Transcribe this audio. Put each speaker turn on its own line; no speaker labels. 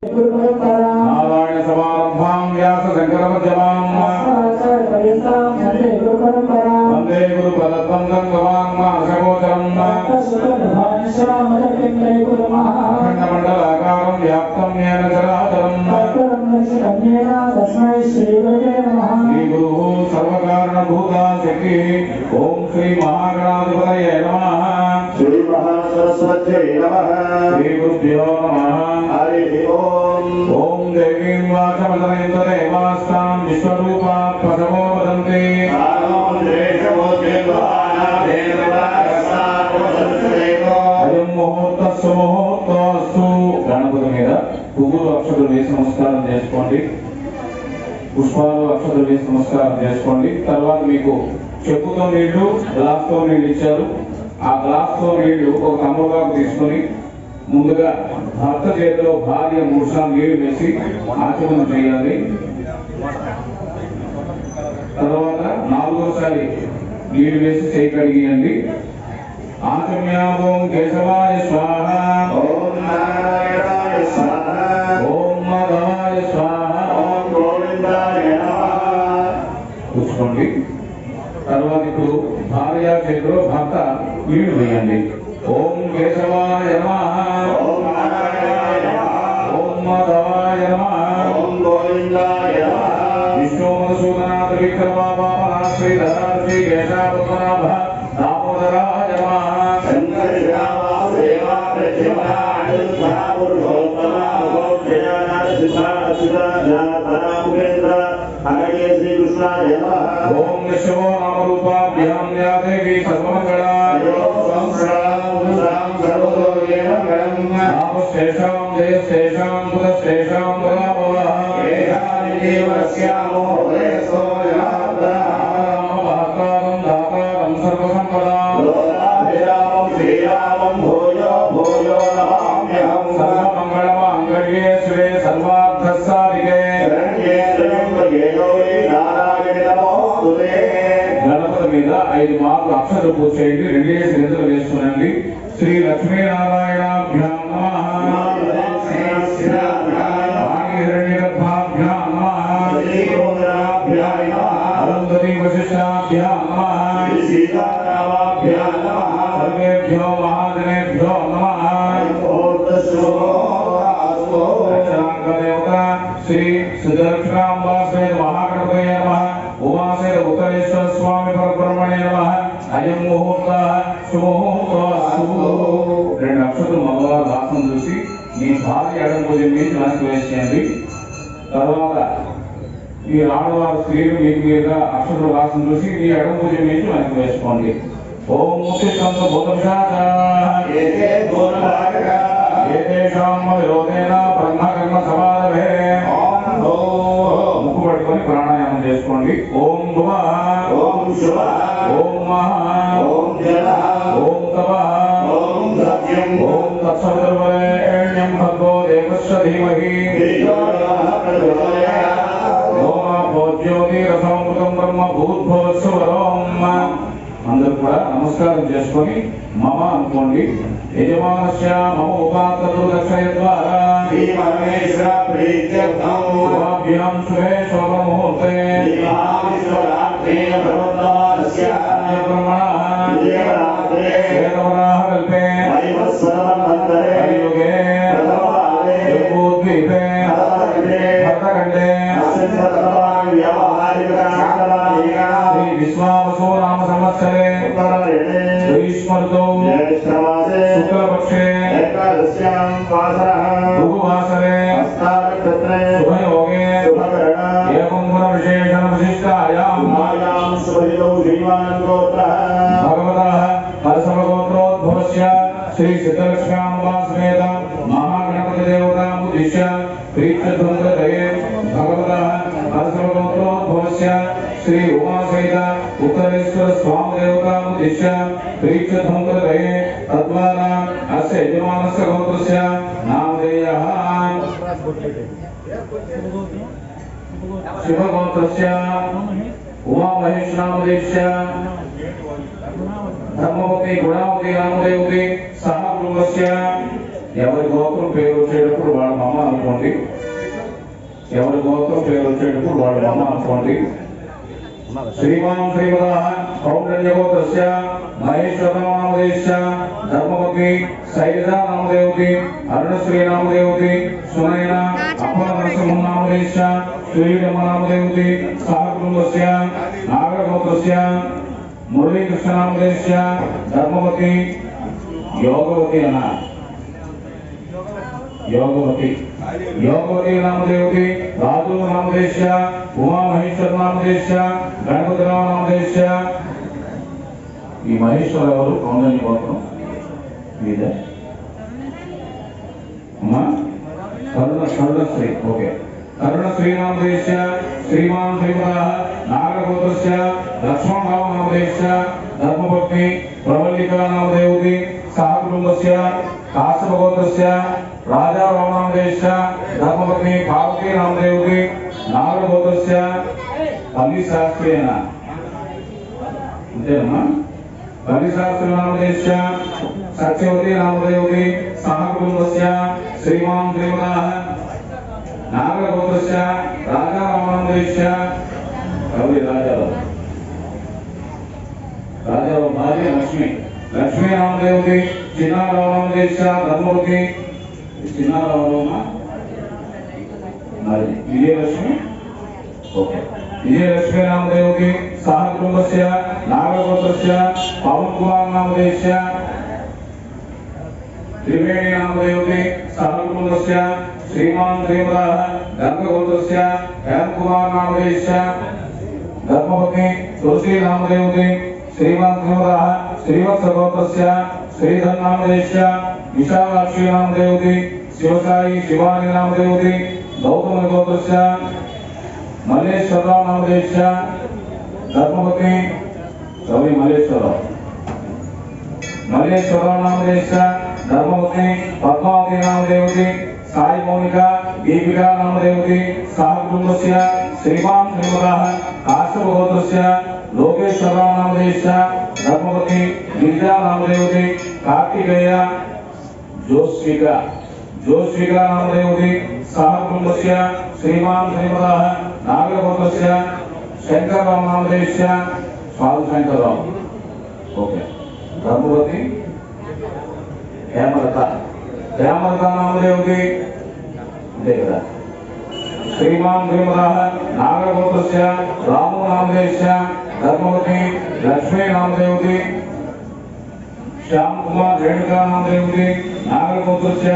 नारायण समारंभां व्यास शंकर मध्यमां वंदे गुरु पदत्वं गंगवान् मानसगोचरम् अखंडमंडलाकारं व्याप्तं येन चराचरम् श्री गुरुः सर्वकारणभूता शक्तिः ओम श्री महागणाधिपतये नमः
श्री महासरस्वत्यै नमः
श्री गुरुभ्यो नमः
हरि ओम
ओम देवीं वाचमदयन्त देवास्तां विश्वरूपा प्रथमो वदन्ति अयं मुहूर्तस्य मुहूर्तस्तु गणपति మీద పువ్వులు అక్షతలు వేసి నమస్కారం చేసుకోండి పుష్పాలు అక్షతలు వేసి నమస్కారం చేసుకోండి తర్వాత మీకు చెప్పుతో నీళ్లు గ్లాస్ తో నీళ్లు ఇచ్చారు ఆ గ్లాస్ తో నీళ్లు ఒక తమ్ముడుగా తీసుకొని ముందుగా భర్త చేతిలో భార్య మూసా నీళ్లు వేసి ఆచమనం చేయాలి తర్వాత నాలుగోసారి నీళ్లు వేసి చేయి కడిగియండి ఆచమ్యాం కేశవాయ స్వాహ
ఓం నారాయణాయ స్వాహ
ఓం మాధవాయ స్వాహ
ఓం గోవిందాయ నమః
కూర్చోండి తర్వాత ఇప్పుడు భార్య చేతిలో భర్త నీళ్లు వేయండి ఓం కేశవాయ నమః
ఓం నారాయణాయ నమః
ఓం మాధవాయ నమః
ఓం గోవిందాయ నమః
విష్ణు మధుసూదనాథ విక్రమా వామన శ్రీధరార్జీ కేశాపద్మనాభ దామోదరాయ నమః
శంకర రామదేవా ప్రతిమా అనంత పురుషోత్తమ భోజ్యానాథ సుధాముఖేంద్ర హరే శ్రీ కృష్ణాయ నమః
ఓం విశ్వో నామరూపాభ్యాం యా దేవి సర్వమంగళా నామశేషాం జయశేషాం బుధశేషాం బలాభవః నామమహత్కారం దాతారం సర్వసంపదాం సర్వమంగళమాంగళ్యే శివే సర్వార్థసాధికే గణపతి మీద 5 మార్లు అక్షర పూజ చేయండి 2 నిద్రలు వేసుకోనండి శ్రీ లక్ష్మీనారాయణాభ్యాం నమః వాణిహిరణ్యగర్భాభ్యాం నమః అరుంధతీ వశిష్టాభ్యాం నమః సర్వేభ్యో మహాజనేభ్యో నమః అక్షరాంగదేవత శ్రీ సిద్ధలక్ష్మీనాంబా సమేత మహాగణపతయే నమః ఉమాసేన ఉత్తరేశ్వర స్వామి పరబ్రహ్మణే నమః అయం ముహూర్త శుభముహూర్తస్తు 2 అక్షరాలు మగవారు దాసం చూసి మీ భార్య ఎడమ భుజం మీద వెనక్కి వేసేయండి తర్వాత ఈ ఆడవారు స్త్రీలు మీకు మీదుగా అక్షరాలు దాసం చూసి మీ ఎడమ భుజం మీద వెనక్కి వేసుకోండి ఓం ముక్తికంత భూతపిశాచ ఏతేషాం విరోధేన బ్రహ్మకర్మ సమారభే ముక్కు పట్టుకొని ప్రాణాయామం చేసుకోండి ఓం భువ
ఓం శుభ
ఓం మహా
ఓం జల
ఓం తప
ఓం సత్యం
ఓం తత్సవితుర్వరేణ్యం భర్గో దేవస్య ధీమహి ఓం జ్యోతిరసమృతం బ్రహ్మ భూద్భవస్వరం అందరూ కూడా నమస్కారం చేసుకొని మమ అనుకోండి యజమానస్య మమ ఉపాత్తు దక్షయద్వారా
పరమేశ్వర ప్రీత్యర్థం
శుభాభ్యాం శుభే శోభముహూర్తే కల్పే కలియుగే జంబూద్వీపే భరతఖండే శ్రీ విశ్వావసో నామ సంవత్సరే గ్రీష్మర్తో శుక్లపక్షే భృగువాసరే శుభయోగే ఏకంగుణ విశేషణ విశిష్టాయాం భగవతః హరసమగోత్రోద్భవస్య శ్రీ సిద్ధలక్ష్మ్యాం సమేత మహాగణపతి దేవతాం ఉద్దిశ్య ప్రీత్యధ్వంసదయే భగవతః హరసమగోత్రోద్భవస్య శ్రీ ఉమాసహిత ఉత్తరేశ్వర స్వామి దేవతాం ఉద్దిశ్య ప్రీత్యధ్వంసదయే తద్వారా అస్య యజమానస్య గోత్రస్య నామధేయః శివగోత్రస్య ఉమామహేశ్వరామదేశ్య धर्मवती गुणावती रामदेवती सह गुरुवस्य ఎవరి గోత్రం పేరు వచ్చేటప్పుడు వాళ్ళ మమ్మ అనుకోండి. ఎవరి గోత్రం పేరు వచ్చేటప్పుడు వాళ్ళ మమ్మ అనుకోండి. శ్రీమాన్ శ్రీమద కౌండన్యగోత్రస్య మహేశ్వర నామదేశ్య ధర్మవతి శైలజా నామదేవతి అరుణశ్రీ నామదేవతి సునయన అప్పల నరసింహ నామదేశ్య సూర్యమ్మ నామదేవతి సహకుటుంబస్య నాగరగోత్రస్య మురళీకృష్ణ నామదేశ్య ధర్మవతి యోగవతి అన్న యోగవతి నామదేవతి రాజు నామదేశ్య ఉమా మహేశ్వర నామదేశ్య గణపతిరావు నామదేశ్య. ఈ మహేశ్వర ఎవరు? కౌండన్య గోత్రం మీదే అమ్మా. కరుణశ్రీ. ఓకే. కరుణశ్రీ నామదేశ్య శ్రీమాన్ శ్రీమద నాగరగోత్రస్య లక్ష్మణరావు నామదేశ్య ధర్మపత్ని ప్రవల్లికా నామదేవతి సహకుటుంబస్య కాశ్యపగోత్రస్య రాజారావు నామదేశ్య ధర్మపత్ని పార్వతీ నామదేవతి నాగరగోత్రస్య పల్లి శాస్త్రి అయినా అంతేనమ్మా. పల్లి శాస్త్రి నామదేశ్య సత్యవతి నామదేవతి సహకుటుంబస్య శ్రీమాన్ శ్రీమద నాగరగోత్రస్య రాజారావు నామదేశ్య కవి రాజారావు భార్య లక్ష్మీ నామదేవతి చిన్నారావు నామదేశ్య ధర్మవతి చిన్నారావు మరి విజయలక్ష్మి. ఓకే. విజయలక్ష్మీ నామదేవతి సహకుటుంబస్య నాగరగోత్రస్య పవన్ కుమార్ నామదేశ్య త్రివేణి నామదేవతి సహకుటుంబస్య శ్రీమాన్ శ్రీమద గంగగోత్రస్య హేమ్ కుమార్ నామదేశ్య ధర్మపత్ని తులసి నామదేవతి శ్రీమాన్ శ్రీమద శ్రీవత్సగోత్రస్య శ్రీధర్ నామదేశ్య విశాలాక్షి నామదేవతి శివసాయి శివాని నామదేవతి గౌతమ గోత్రస్య మల్లేశ్వరరావు నామదేశ్య ధర్మపత్ని కవి మల్లేశ్వరరావు నామదేశ్య ధర్మపత్ని పద్మావతి నామదేవతి సాయి మౌనిక దీపికా నామదేవతి సహకుటుంబస్య శ్రీమాన్ శ్రీమద కాశ్యపగోత్రస్య లోకేశ్వరరావు నామదేశ్య ధర్మపతి గిరిజా నామదేవతి కార్తికేయ జోస్విక నామదేవతి సహకుటుంబస్య శ్రీమాన్ శ్రీమద నాగరగోత్రస్య శంకరరావు నామదేశ్య స్వామి శంకరరావు. ఓకే. ధర్మపతి హేమలత నామదేవతి అంతే కదా. శ్రీమాన్ శ్రీమద నాగరగోత్రస్య రాము నామదేశ్య ధర్మవతి లక్ష్మీ నామదేవతి శ్యామ్ కుమార్ రేణుకా నామదేవతి నాగరగోత్రస్య